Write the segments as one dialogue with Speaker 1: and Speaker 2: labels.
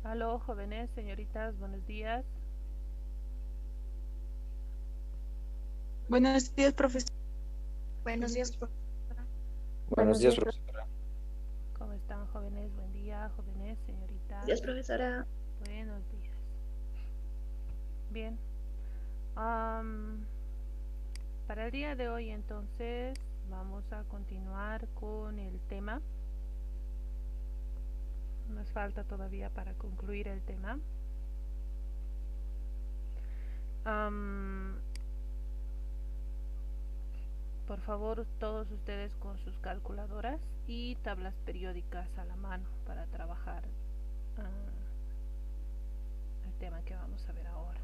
Speaker 1: Aló, jóvenes, señoritas, buenos días.
Speaker 2: Buenos días, profesor.
Speaker 3: Buenos días, profesora.
Speaker 4: Buenos días, profesora.
Speaker 1: ¿Cómo están, jóvenes? Buen día, jóvenes, señoritas.
Speaker 3: Buenos días, profesora.
Speaker 1: Buenos días. Bien. Am, para el día de hoy, entonces, vamos a continuar con el tema. Nos falta todavía para concluir el tema. Por favor, todos ustedes con sus calculadoras y tablas periódicas a la mano para trabajar el tema que vamos a ver ahora.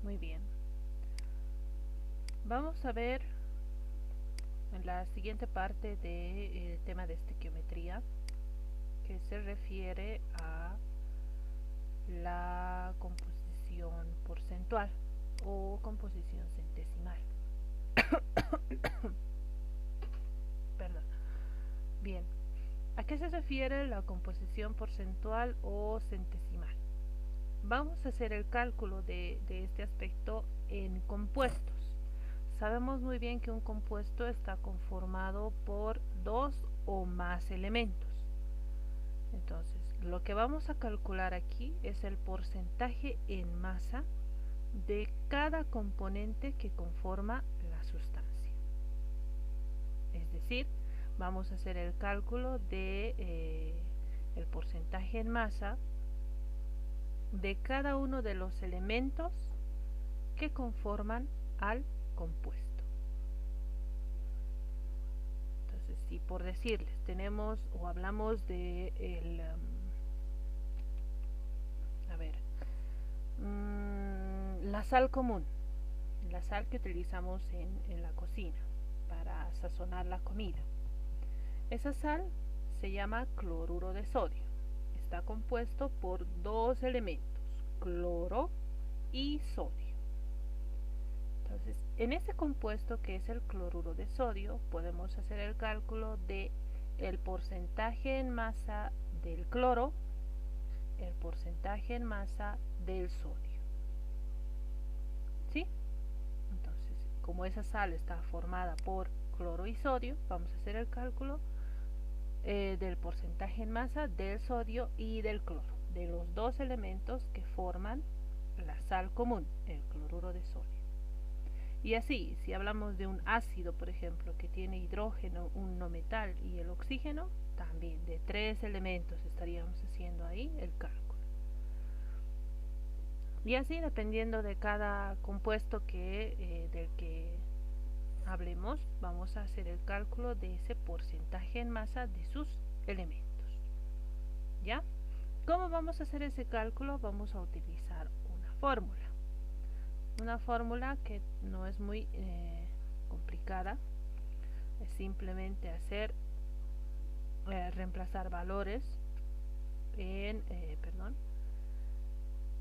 Speaker 1: Muy bien. Vamos a ver en la siguiente parte del tema de estequiometría, que se refiere a la composición porcentual o composición centesimal. Perdón. Bien, ¿a qué se refiere la composición porcentual o centesimal? Vamos a hacer el cálculo de este aspecto en compuestos. Sabemos muy bien que un compuesto está conformado por dos o más elementos. Entonces, lo que vamos a calcular aquí es el porcentaje en masa de cada componente que conforma la sustancia. Es decir, vamos a hacer el cálculo de el porcentaje en masa de cada uno de los elementos que conforman al compuesto. Entonces, si por decirles tenemos o hablamos de la sal común, la sal que utilizamos en la cocina para sazonar la comida. Esa sal se llama cloruro de sodio. Está compuesto por dos elementos, cloro y sodio. Entonces, en ese compuesto que es el cloruro de sodio, podemos hacer el cálculo de el porcentaje en masa del cloro, el porcentaje en masa del sodio. ¿Sí? Entonces, como esa sal está formada por cloro y sodio, vamos a hacer el cálculo del porcentaje en masa del sodio y del cloro, de los dos elementos que forman la sal común, el cloruro de sodio. Y así, si hablamos de un ácido, por ejemplo, que tiene hidrógeno, un no metal y el oxígeno, también de tres elementos estaríamos haciendo ahí el cálculo. Y así, dependiendo de cada compuesto del que hablemos, vamos a hacer el cálculo de ese porcentaje en masa de sus elementos. ¿Ya? ¿Cómo vamos a hacer ese cálculo? Vamos a utilizar una fórmula. Una fórmula que no es muy complicada. Es simplemente reemplazar valores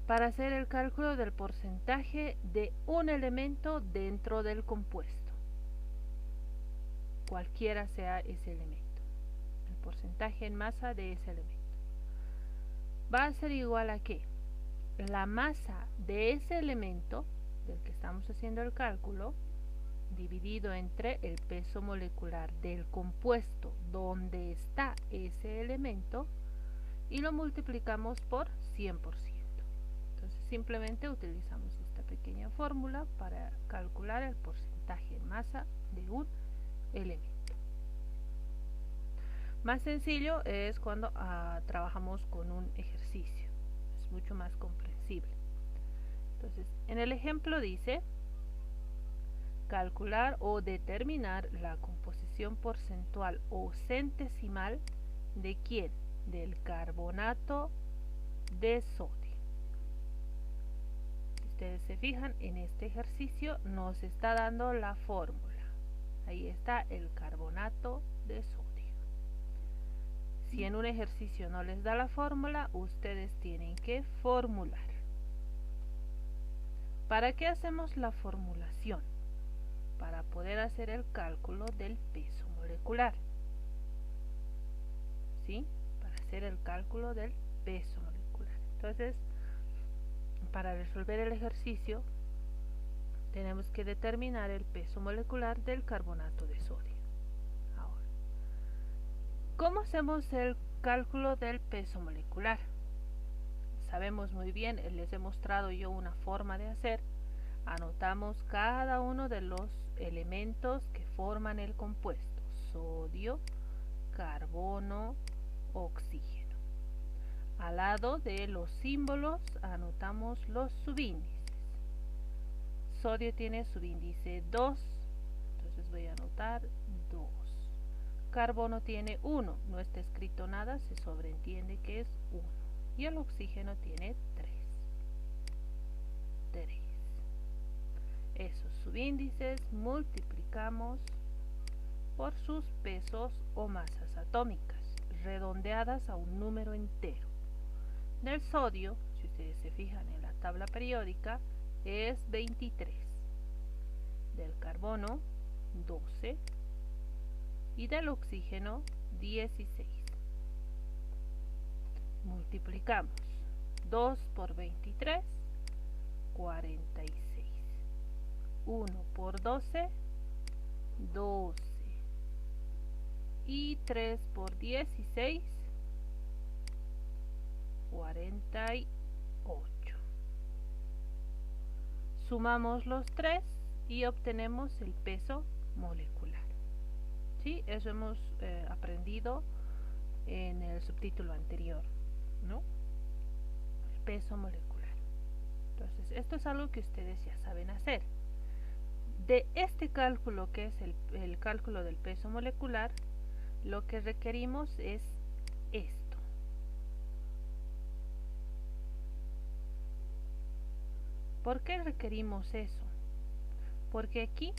Speaker 1: para hacer el cálculo del porcentaje de un elemento dentro del compuesto, cualquiera sea ese elemento. El porcentaje en masa de ese elemento va a ser igual a ¿qué? La masa de ese elemento del que estamos haciendo el cálculo dividido entre el peso molecular del compuesto donde está ese elemento y lo multiplicamos por 100%. Entonces simplemente utilizamos esta pequeña fórmula para calcular el porcentaje en masa de un elemento. Más sencillo es cuando trabajamos con un ejercicio, es mucho más comprensible. Entonces, en el ejemplo dice calcular o determinar la composición porcentual o centesimal de ¿quién? Del carbonato de sodio. Si ustedes se fijan, en este ejercicio nos está dando la fórmula. Ahí está el carbonato de sodio. Si en un ejercicio no les da la fórmula, ustedes tienen que formular. ¿Para qué hacemos la formulación? Para poder hacer el cálculo del peso molecular. ¿Sí? Para hacer el cálculo del peso molecular. Entonces, para resolver el ejercicio, tenemos que determinar el peso molecular del carbonato de sodio. Ahora, ¿cómo hacemos el cálculo del peso molecular? Sabemos muy bien, les he mostrado yo una forma de hacer. Anotamos cada uno de los elementos que forman el compuesto: sodio, carbono, oxígeno. Al lado de los símbolos anotamos los subíndices. Sodio tiene subíndice 2, entonces voy a anotar 2. Carbono tiene 1, no está escrito nada, se sobreentiende que es 1. Y el oxígeno tiene 3. Esos subíndices multiplicamos por sus pesos o masas atómicas, redondeadas a un número entero. Del sodio, si ustedes se fijan en la tabla periódica, es 23. Del carbono, 12. Y del oxígeno, 16. Multiplicamos 2 por 23, 46. 1 por 12, 12. Y 3 por 16, 48. Sumamos los 3 y obtenemos el peso molecular. ¿Sí? Eso hemos aprendido en el subtítulo anterior, ¿no? El peso molecular. Entonces, esto es algo que ustedes ya saben hacer. De este cálculo, que es el cálculo del peso molecular, lo que requerimos es esto. ¿Por qué requerimos eso? Porque aquí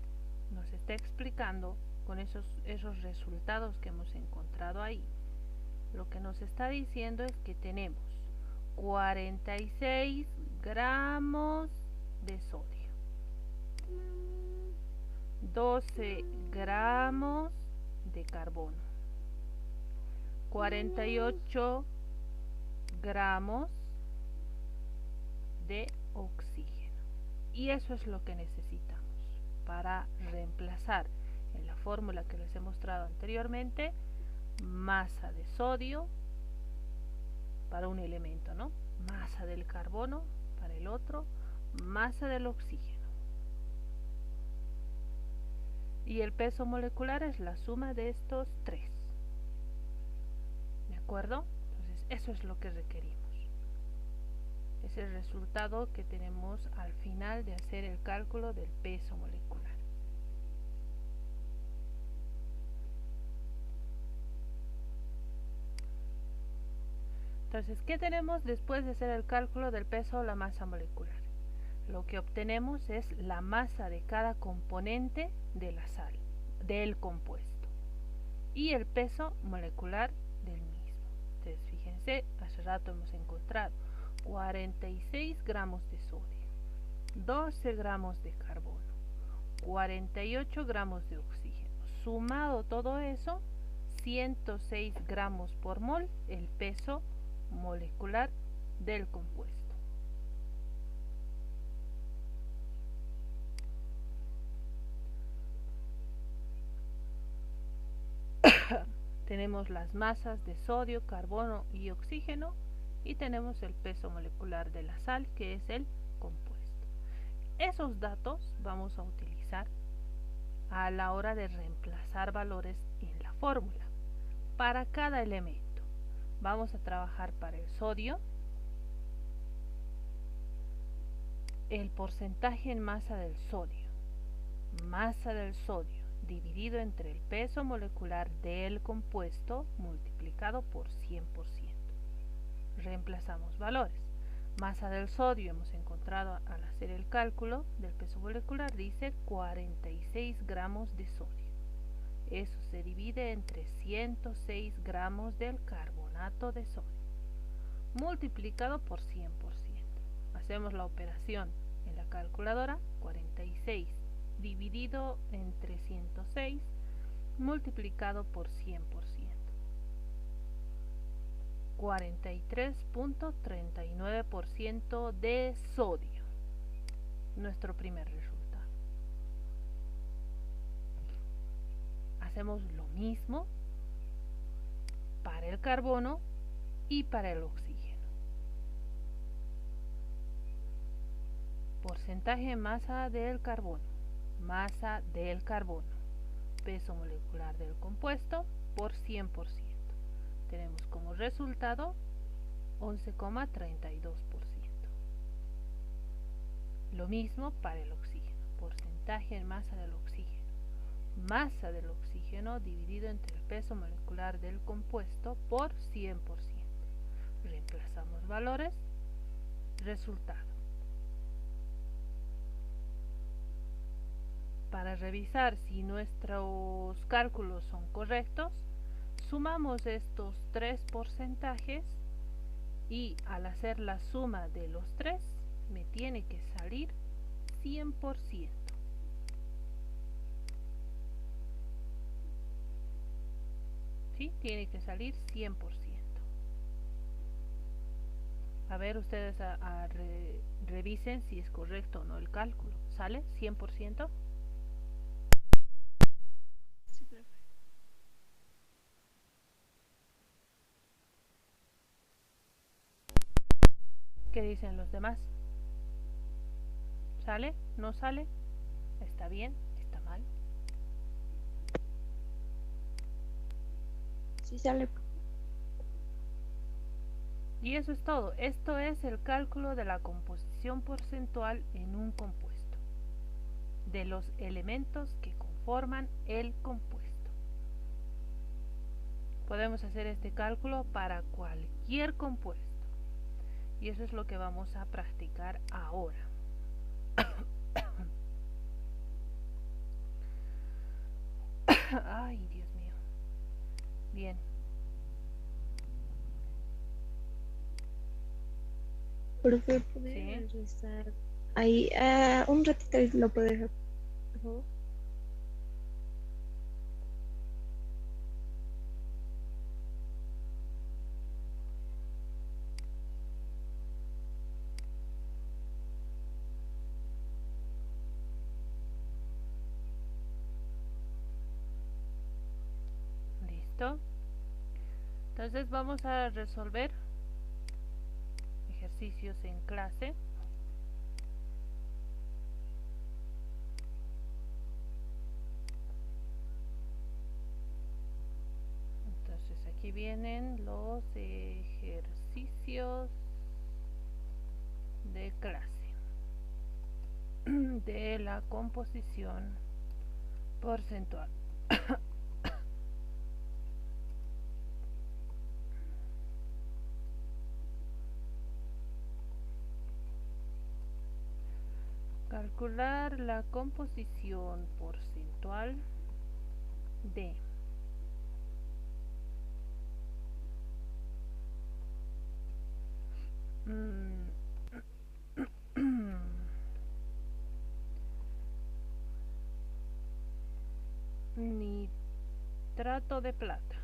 Speaker 1: nos está explicando, con esos resultados que hemos encontrado ahí, lo que nos está diciendo es que tenemos 46 gramos de sodio, 12 gramos de carbono, 48 gramos de oxígeno. Y eso es lo que necesitamos para reemplazar en la fórmula que les he mostrado anteriormente masa de sodio para un elemento, ¿no? Masa del carbono para el otro, masa del oxígeno. Y el peso molecular es la suma de estos tres. ¿De acuerdo? Entonces, eso es lo que requerimos. Es el resultado que tenemos al final de hacer el cálculo del peso molecular. Entonces, ¿qué tenemos después de hacer el cálculo del peso o la masa molecular? Lo que obtenemos es la masa de cada componente de la sal, del compuesto, y el peso molecular del mismo. Entonces, fíjense, hace rato hemos encontrado 46 gramos de sodio, 12 gramos de carbono, 48 gramos de oxígeno. Sumado todo eso, 106 gramos por mol, el peso molecular del compuesto. Tenemos las masas de sodio, carbono y oxígeno, y tenemos el peso molecular de la sal, que es el compuesto. Esos datos vamos a utilizar a la hora de reemplazar valores en la fórmula para cada elemento. Vamos a trabajar para el sodio, el porcentaje en masa del sodio dividido entre el peso molecular del compuesto multiplicado por 100%. Reemplazamos valores. Masa del sodio hemos encontrado al hacer el cálculo del peso molecular, dice 46 gramos de sodio. Eso se divide entre 106 gramos del carbonato de sodio multiplicado por 100%. Hacemos la operación en la calculadora. 46 dividido entre 106 multiplicado por 100%. 43.39% de sodio. Nuestro primer resultado. Hacemos lo mismo para el carbono y para el oxígeno. Porcentaje de masa del carbono. Masa del carbono. Peso molecular del compuesto por 100%. Tenemos como resultado 11,32%. Lo mismo para el oxígeno. Porcentaje de masa del oxígeno. Masa del oxígeno dividido entre el peso molecular del compuesto por 100%. Reemplazamos valores. Resultado. Para revisar si nuestros cálculos son correctos, sumamos estos tres porcentajes y al hacer la suma de los tres me tiene que salir 100%. ¿Sí? Tiene que salir 100%. A ver, ustedes revisen si es correcto o no el cálculo. ¿Sale 100%?
Speaker 3: Sí, profe.
Speaker 1: ¿Qué dicen los demás? ¿Sale? ¿No sale? ¿Está bien? ¿Está mal?
Speaker 3: Sí sale.
Speaker 1: Y eso es todo. Esto es el cálculo de la composición porcentual en un compuesto, de los elementos que conforman el compuesto. Podemos hacer este cálculo para cualquier compuesto. Y eso es lo que vamos a practicar ahora. Ay, Dios mío. Bien.
Speaker 3: Profe, ¿puede regresar? Ahí, un ratito lo puede dejar, por favor.
Speaker 1: Listo. Entonces vamos a resolver ejercicios en clase. Entonces aquí vienen los ejercicios de clase de la composición porcentual. Calcular la composición porcentual de nitrato de plata.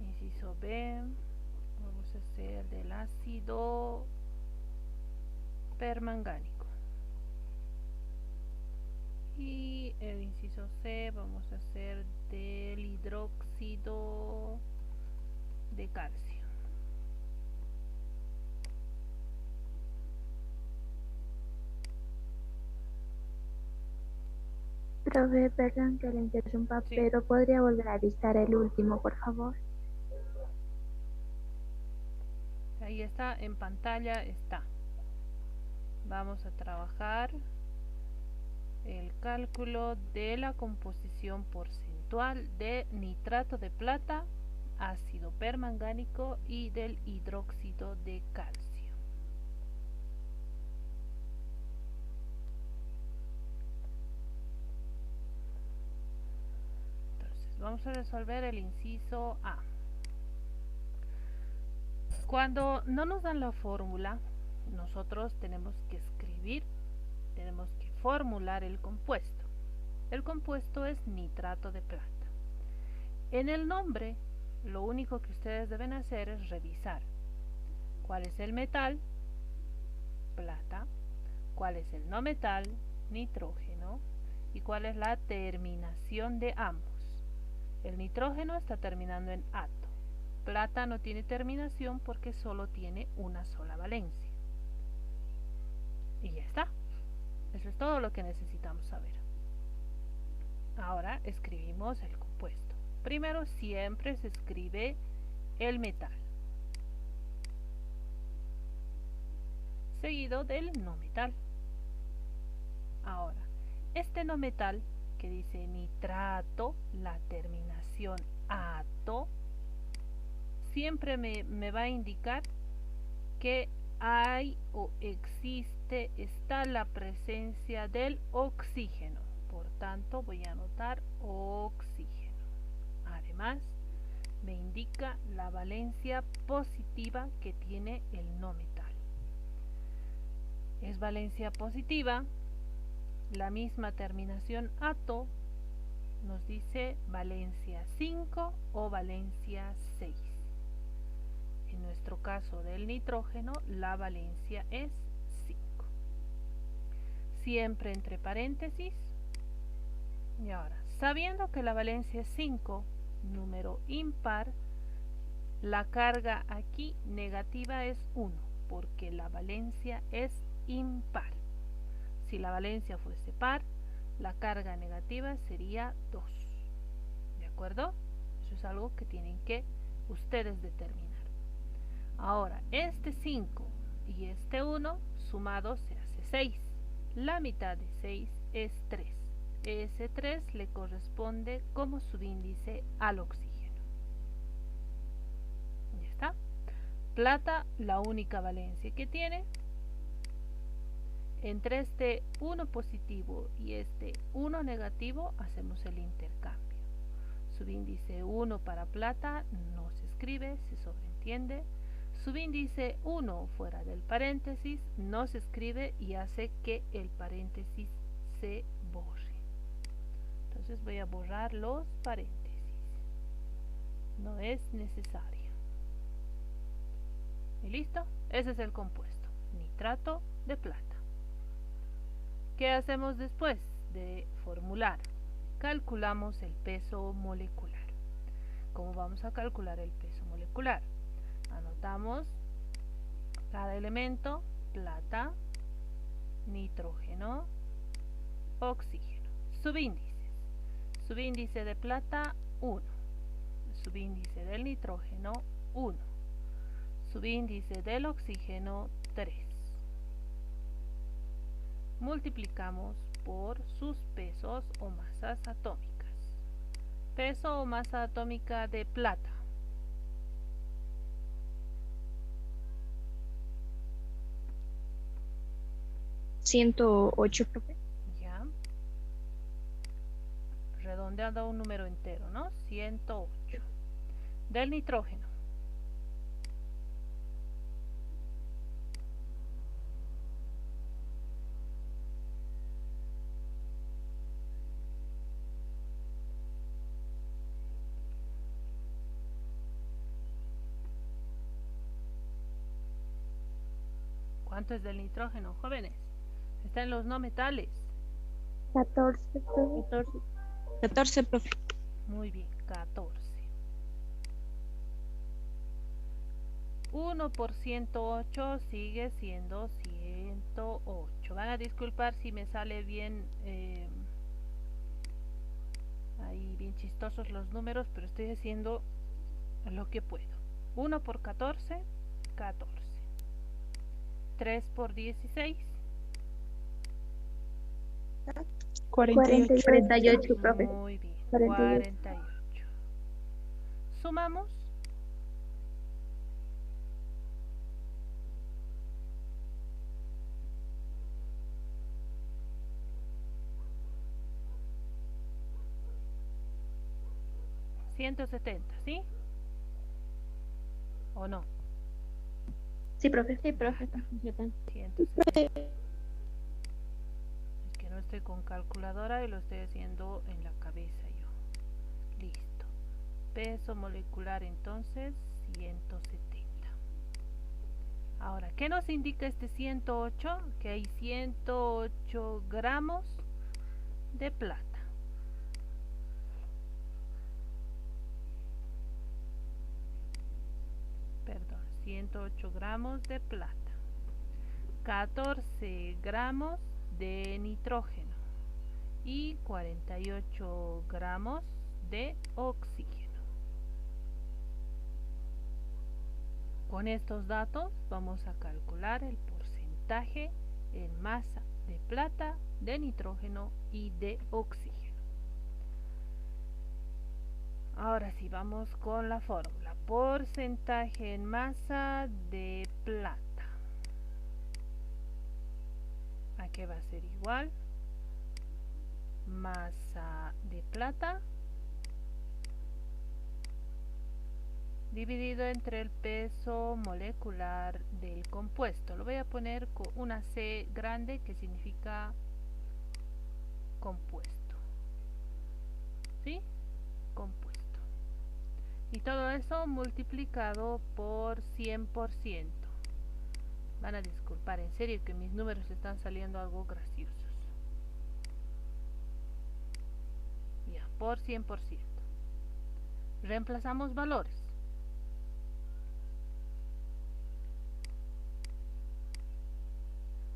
Speaker 1: Inciso B, vamos a hacer del ácido permangánico. Y el inciso C vamos a hacer del hidróxido de calcio.
Speaker 2: Profe, perdón que le interrumpa,
Speaker 1: Sí.
Speaker 2: pero ¿podría volver a dictar el último, por favor?
Speaker 1: Ahí está, en pantalla está. Vamos a trabajar el cálculo de la composición porcentual de nitrato de plata, ácido permangánico y del hidróxido de calcio. vamos a resolver el inciso A. Cuando no nos dan la fórmula, nosotros tenemos que escribir, tenemos que formular el compuesto. El compuesto es nitrato de plata. En el nombre, lo único que ustedes deben hacer es revisar cuál es el metal, plata, cuál es el no metal, nitrógeno, y cuál es la terminación de ambos. El nitrógeno está terminando en ato. Plata no tiene terminación porque solo tiene una sola valencia. Y ya está. Eso es todo lo que necesitamos saber. Ahora escribimos el compuesto. Primero siempre se escribe el metal, seguido del no metal. Ahora, este no metal que dice nitrato, la terminación ato, siempre me va a indicar que hay o existe, está la presencia del oxígeno. Por tanto, voy a anotar oxígeno. Además, me indica la valencia positiva que tiene el no metal. Es valencia positiva, la misma terminación ato nos dice valencia 5 o valencia 6. En nuestro caso del nitrógeno, la valencia es 5. Siempre entre paréntesis. Y ahora, sabiendo que la valencia es 5, número impar, la carga aquí negativa es 1, porque la valencia es impar. Si la valencia fuese par, la carga negativa sería 2. ¿De acuerdo? Eso es algo que tienen que ustedes determinar. Ahora, este 5 y este 1 sumados se hace 6. La mitad de 6 es 3. Ese 3 le corresponde como subíndice al oxígeno. Ya está. Plata, la única valencia que tiene. Entre este 1 positivo y este 1 negativo hacemos el intercambio. Subíndice 1 para plata no se escribe, se sobreentiende. Subíndice 1 fuera del paréntesis no se escribe y hace que el paréntesis se borre. Entonces voy a borrar los paréntesis. No es necesario. ¿Y listo? Ese es el compuesto. Nitrato de plata. ¿Qué hacemos después de formular? Calculamos el peso molecular. ¿Cómo vamos a calcular el peso molecular? Anotamos cada elemento: plata, nitrógeno, oxígeno. Subíndices. Subíndice de plata 1. Subíndice del nitrógeno 1. Subíndice del oxígeno 3. Multiplicamos por sus pesos o masas atómicas. Peso o masa atómica de plata.
Speaker 3: ¿108, profe?
Speaker 1: Ya. Redondeando a un número entero, ¿no? 108. Del nitrógeno. ¿Cuánto es del nitrógeno, jóvenes? Está en los no metales.
Speaker 2: 14, profe.
Speaker 3: 14, profe.
Speaker 1: Muy bien, 14. 1 por 108 sigue siendo 108. Van a disculpar si me sale bien, ahí bien chistosos los números, pero estoy haciendo lo que puedo. 1 por 14, 14. 3 por 16,
Speaker 2: 48, profe.
Speaker 1: muy bien,
Speaker 2: 48.
Speaker 1: 48. Sumamos. 170, ¿sí? ¿O no?
Speaker 2: Sí, profe.
Speaker 3: Sí, profe, está completando.
Speaker 1: 170. Es que no estoy con calculadora y lo estoy haciendo en la cabeza yo. Listo. Peso molecular entonces 170. Ahora, ¿qué nos indica este 108? Que hay 108 gramos de plata. Perdón, 108 gramos de plata. 14 gramos de nitrógeno y 48 gramos de oxígeno. Con estos datos vamos a calcular el porcentaje en masa de plata, de nitrógeno y de oxígeno. Ahora sí, vamos con la fórmula. Porcentaje en masa de plata. ¿A qué va a ser igual? Masa de plata dividido entre el peso molecular del compuesto. Lo voy a poner con una C grande que significa compuesto. ¿Sí? Compuesto. Y todo eso multiplicado por 100%. Van a disculpar, en serio que mis números están saliendo algo graciosos. Ya, por 100%. Reemplazamos valores.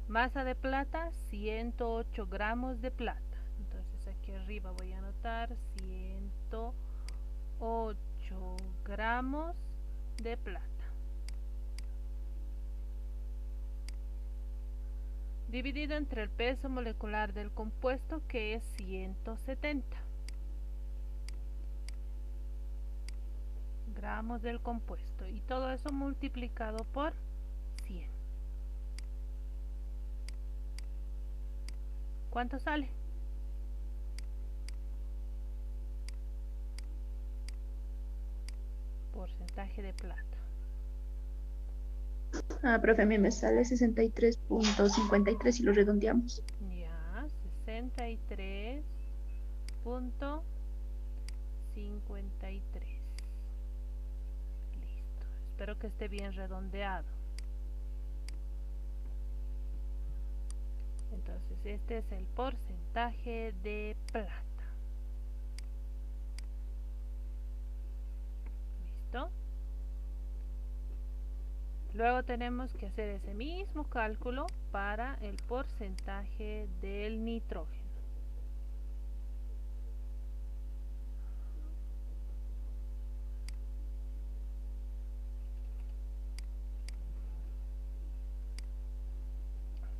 Speaker 1: Masa de plata, 108 gramos de plata. Entonces aquí arriba voy a anotar 108 gramos de plata. Dividido entre el peso molecular del compuesto, que es 170 gramos del compuesto. Y todo eso multiplicado por 100. ¿Cuánto sale? Porcentaje de plata.
Speaker 2: Profe, a mí me sale 63.53 y lo redondeamos.
Speaker 1: Ya, 63.53. Listo. Espero que esté bien redondeado. Entonces, este es el porcentaje de plata. ¿Listo? Luego tenemos que hacer ese mismo cálculo para el porcentaje del nitrógeno.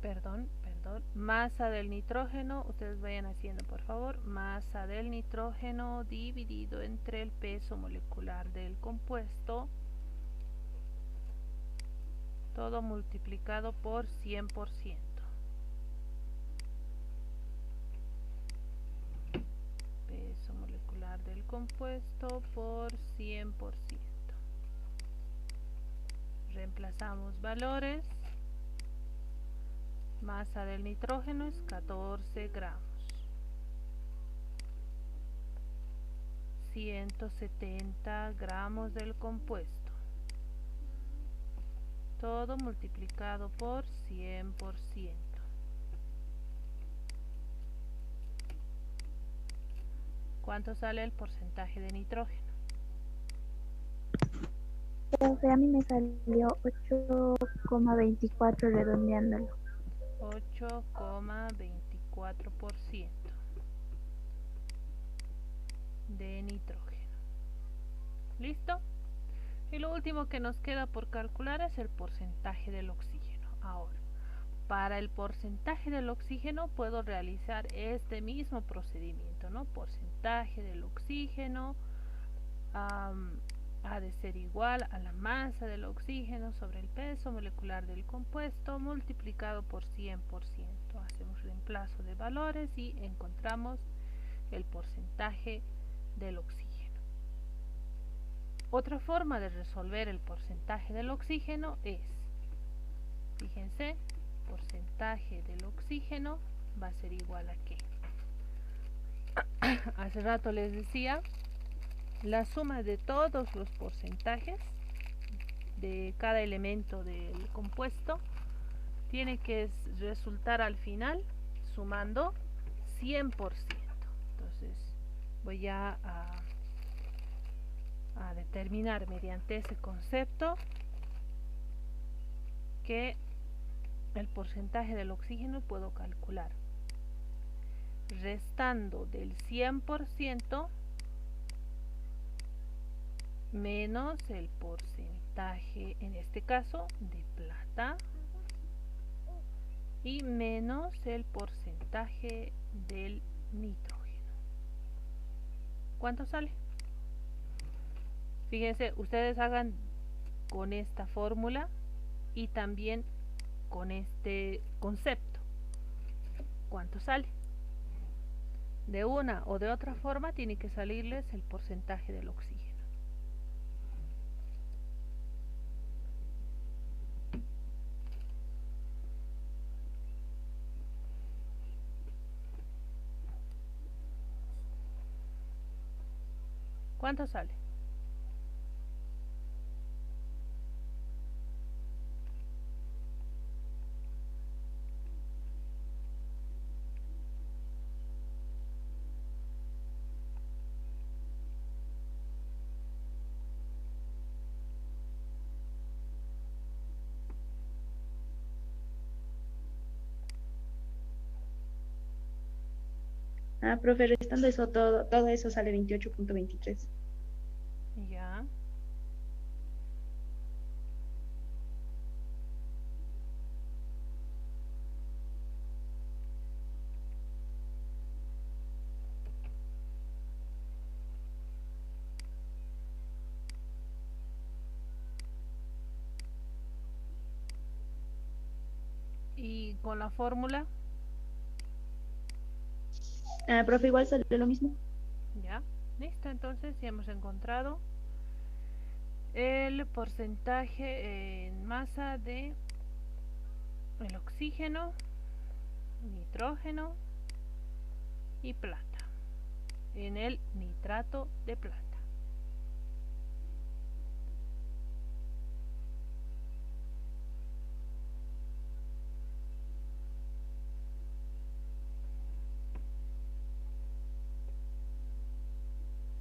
Speaker 1: Perdón, masa del nitrógeno, ustedes vayan haciendo por favor, masa del nitrógeno dividido entre el peso molecular del compuesto, todo multiplicado por 100%. Peso molecular del compuesto por 100%. Reemplazamos valores. Masa del nitrógeno es 14 gramos. 170 gramos del compuesto. Todo multiplicado por 100%. ¿Cuánto sale el porcentaje de nitrógeno?
Speaker 2: Profe, a mí me salió 8,24 redondeándolo.
Speaker 1: 8,24% de nitrógeno. ¿Listo? Y lo último que nos queda por calcular es el porcentaje del oxígeno. Ahora, para el porcentaje del oxígeno puedo realizar este mismo procedimiento, ¿no? Porcentaje del oxígeno ha de ser igual a la masa del oxígeno sobre el peso molecular del compuesto multiplicado por 100%. Hacemos reemplazo de valores y encontramos el porcentaje del oxígeno. Otra forma de resolver el porcentaje del oxígeno es, fíjense, porcentaje del oxígeno va a ser igual a ¿qué? Hace rato les decía, la suma de todos los porcentajes de cada elemento del compuesto tiene que resultar al final sumando 100%. Entonces voy a determinar mediante ese concepto que el porcentaje del oxígeno puedo calcular restando del 100% menos el porcentaje, en este caso, de plata, y menos el porcentaje del nitrógeno. ¿Cuánto sale? Fíjense, ustedes hagan con esta fórmula y también con este concepto. ¿Cuánto sale? De una o de otra forma tiene que salirles el porcentaje del oxígeno. ¿Cuánto sale?
Speaker 2: Profe, restando eso, todo eso sale 28.23.
Speaker 1: Ya. Y con la fórmula,
Speaker 2: Profe, igual sale lo mismo.
Speaker 1: ya, listo, entonces ya hemos encontrado el porcentaje en masa de el oxígeno, nitrógeno y plata en el nitrato de plata.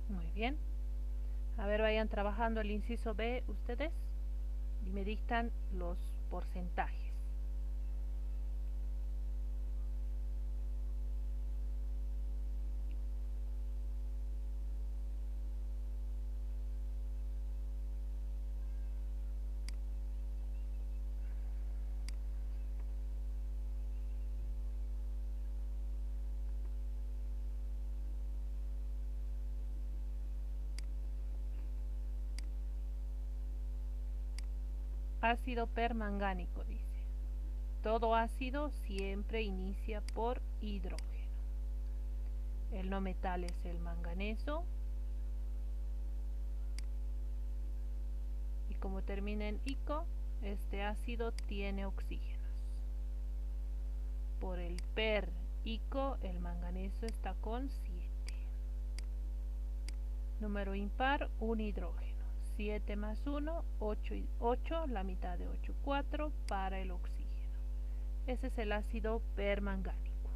Speaker 1: Muy bien. A ver, vayan trabajando el inciso B ustedes y me dictan los porcentajes. Ácido permangánico, dice. Todo ácido siempre inicia por hidrógeno. El no metal es el manganeso. Y como termina en ico, este ácido tiene oxígenos. Por el per ico, el manganeso está con 7. Número impar, un hidrógeno. 7 más 1, 8, la mitad de 8, 4 para el oxígeno. Ese es el ácido permangánico.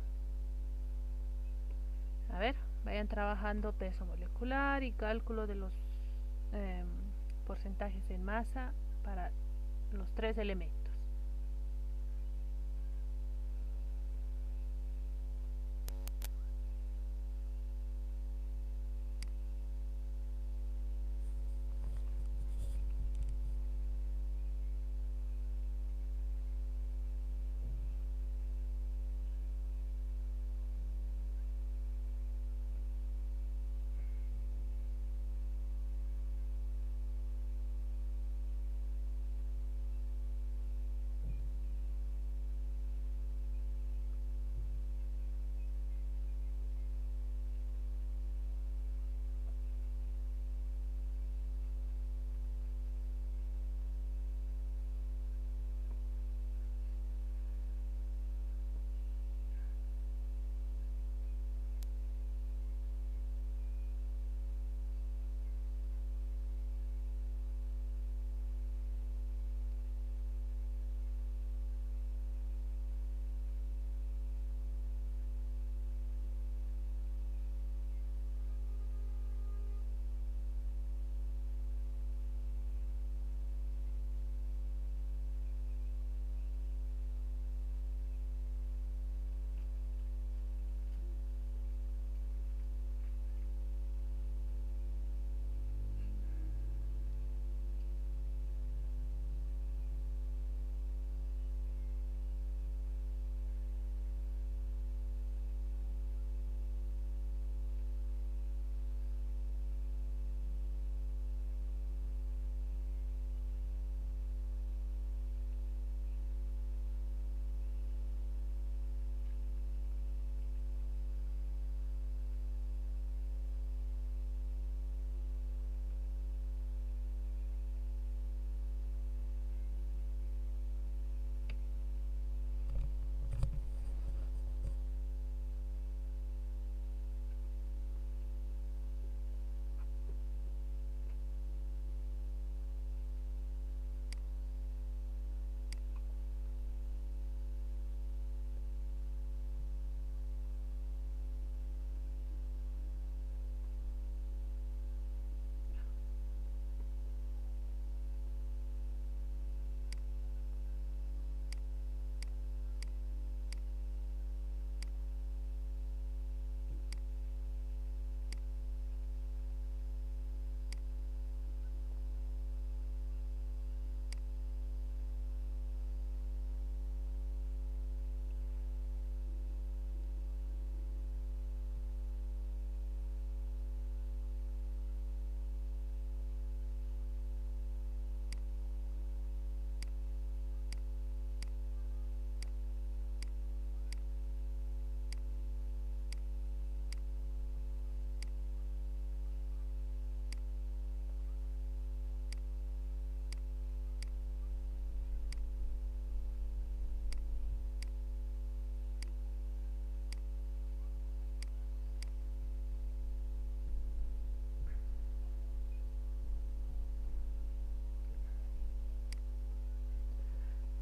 Speaker 1: A ver, vayan trabajando peso molecular y cálculo de los porcentajes en masa para los 3 elementos.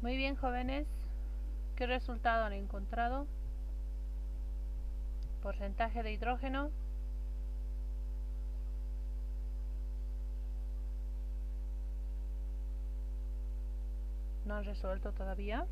Speaker 1: Muy bien, jóvenes. ¿Qué resultado han encontrado? Porcentaje de hidrógeno. ¿No han resuelto todavía?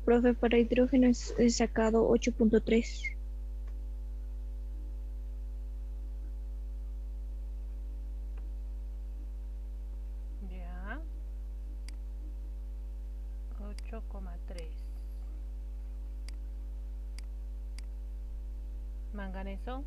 Speaker 3: Profe, para hidrógeno he sacado 8.3.
Speaker 1: Ya. 8,3. Manganeso.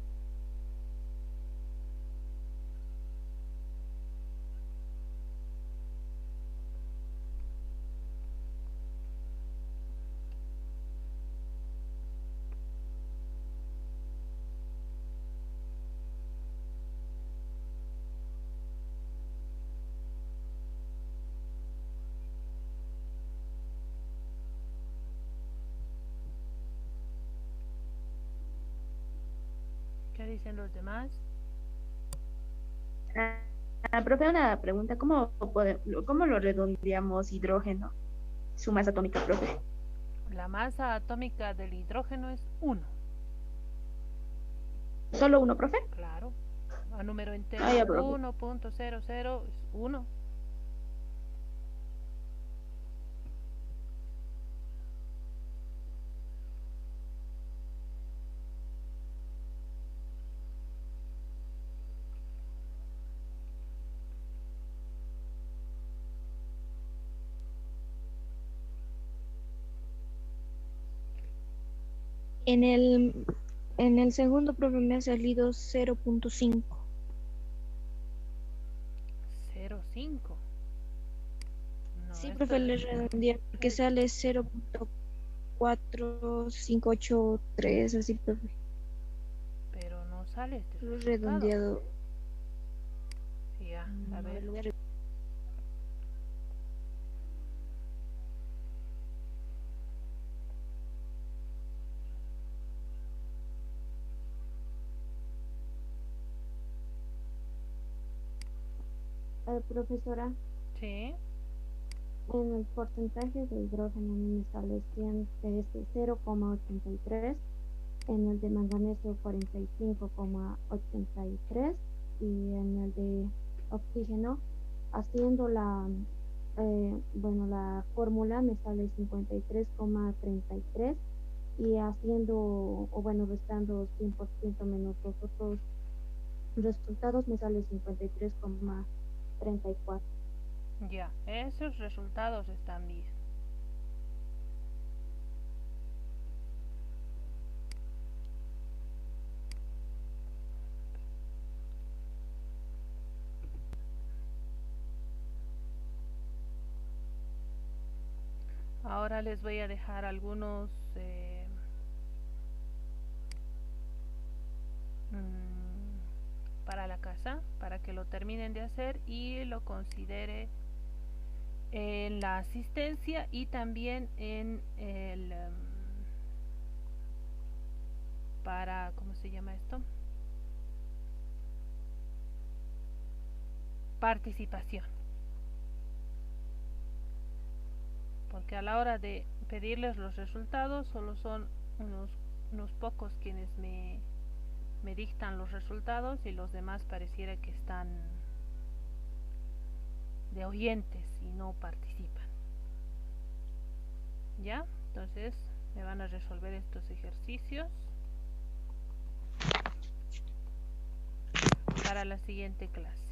Speaker 1: ¿Qué dicen los demás?
Speaker 2: Profe, una pregunta, ¿cómo lo redondeamos hidrógeno? Su masa atómica, profe.
Speaker 1: La masa atómica del hidrógeno es 1.
Speaker 2: ¿Solo uno, profe?
Speaker 1: Claro. A número entero
Speaker 2: Ya, profe.
Speaker 1: 1.00 es 1.
Speaker 3: En el segundo, profe, me ha salido 0.5.
Speaker 1: 0,5. No,
Speaker 3: Sí,
Speaker 1: esto
Speaker 3: profe, le
Speaker 1: es...
Speaker 3: redondeé porque sale 0.4583, así, profe.
Speaker 1: Pero no sale este
Speaker 3: Lo he
Speaker 1: resultado.
Speaker 3: redondeado.
Speaker 1: Ya, a ver.
Speaker 5: Profesora,
Speaker 1: Sí.
Speaker 5: en el porcentaje de hidrógeno a mí me sale 0,83, en el de manganeso 45,83 y en el de oxígeno, haciendo la fórmula me sale 53,33 y restando 100% menos los otros resultados me sale 53,34.
Speaker 1: Ya, esos resultados están bien. Ahora les voy a dejar algunos para la casa, para que lo terminen de hacer y lo considere en la asistencia y también en el para, ¿cómo se llama esto? Participación. Porque a la hora de pedirles los resultados solo son unos pocos quienes me dictan los resultados y los demás pareciera que están de oyentes y no participan. ¿Ya? Entonces me van a resolver estos ejercicios para la siguiente clase.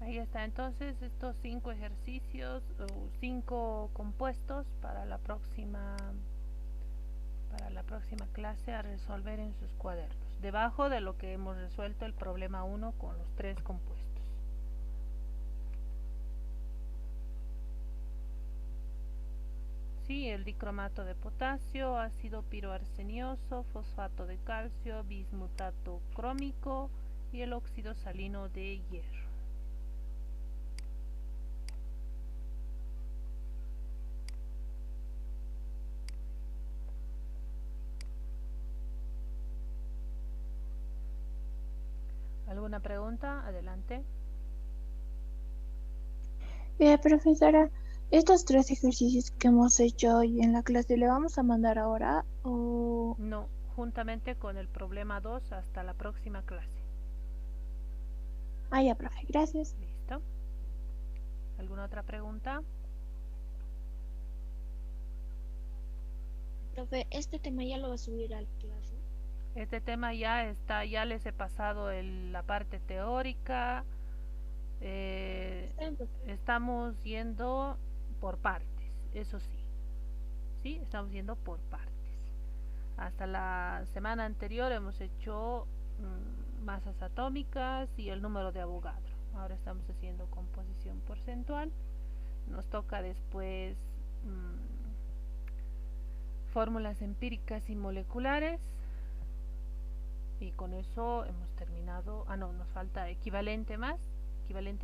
Speaker 1: Ahí está, entonces estos 5 ejercicios o 5 compuestos para la próxima clase a resolver en sus cuadernos, debajo de lo que hemos resuelto el problema 1 con los 3 compuestos. Sí, el dicromato de potasio, ácido piroarsenioso, fosfato de calcio, bismutato crómico y el óxido salino de hierro. ¿Alguna pregunta? Adelante.
Speaker 3: Profesora, estos 3 ejercicios que hemos hecho hoy en la clase, ¿le vamos a mandar ahora o...?
Speaker 1: No, juntamente con el problema 2 hasta la próxima clase.
Speaker 3: Ah, ya, profe, gracias.
Speaker 1: Listo. ¿Alguna otra pregunta?
Speaker 3: Profe, este tema ya lo va a subir al clase.
Speaker 1: Este tema ya está, ya les he pasado la parte teórica. Estamos yendo por partes, eso sí. Sí, estamos yendo por partes. Hasta la semana anterior hemos hecho masas atómicas y el número de Avogadro. Ahora estamos haciendo composición porcentual. Nos toca después fórmulas empíricas y moleculares. Y con eso hemos terminado. No, nos falta equivalente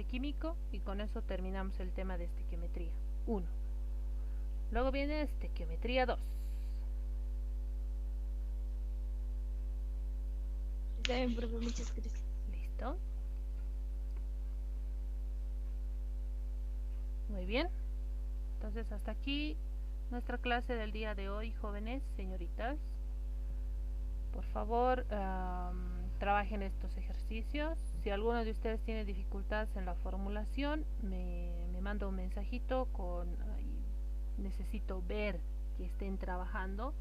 Speaker 1: químico, y con eso terminamos el tema de estequiometría 1. Luego viene estequiometría 2.
Speaker 3: Está bien, profe, muchas gracias.
Speaker 1: Listo. Muy bien. Entonces hasta aquí nuestra clase del día de hoy, jóvenes, señoritas. Por favor, trabajen estos ejercicios. Si alguno de ustedes tiene dificultades en la formulación, me manda un mensajito con necesito ver que estén trabajando,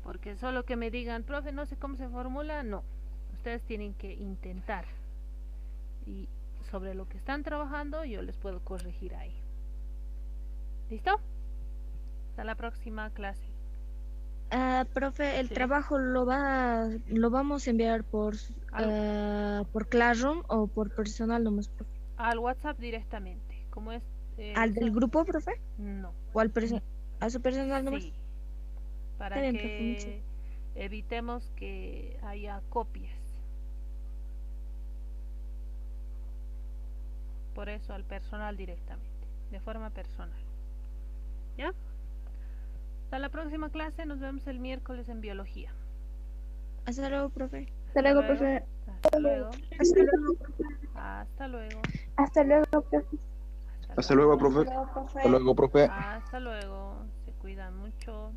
Speaker 1: porque solo que me digan, profe, no sé cómo se formula, no. Ustedes tienen que intentar, y sobre lo que están trabajando yo les puedo corregir ahí. ¿Listo? Hasta la próxima clase.
Speaker 3: Profe, el
Speaker 1: Sí.
Speaker 3: trabajo lo vamos a enviar por Classroom o por personal nomás, profe.
Speaker 1: Al WhatsApp directamente. ¿Cómo es?
Speaker 3: ¿Al del grupo, profe?
Speaker 1: No.
Speaker 3: ¿O a su personal nomás?
Speaker 1: Sí. Para
Speaker 3: Está bien,
Speaker 1: que
Speaker 3: profe,
Speaker 1: evitemos que haya copias. Por eso al personal directamente, de forma personal. ¿Ya? Hasta la próxima clase, nos vemos el miércoles en biología.
Speaker 3: Hasta luego, profe.
Speaker 2: Hasta luego, profe.
Speaker 1: Hasta luego.
Speaker 3: Hasta luego, profe.
Speaker 1: Hasta luego.
Speaker 3: Hasta luego, profe.
Speaker 4: Hasta luego, profe. Hasta luego, profe.
Speaker 1: Hasta luego. Se cuidan mucho.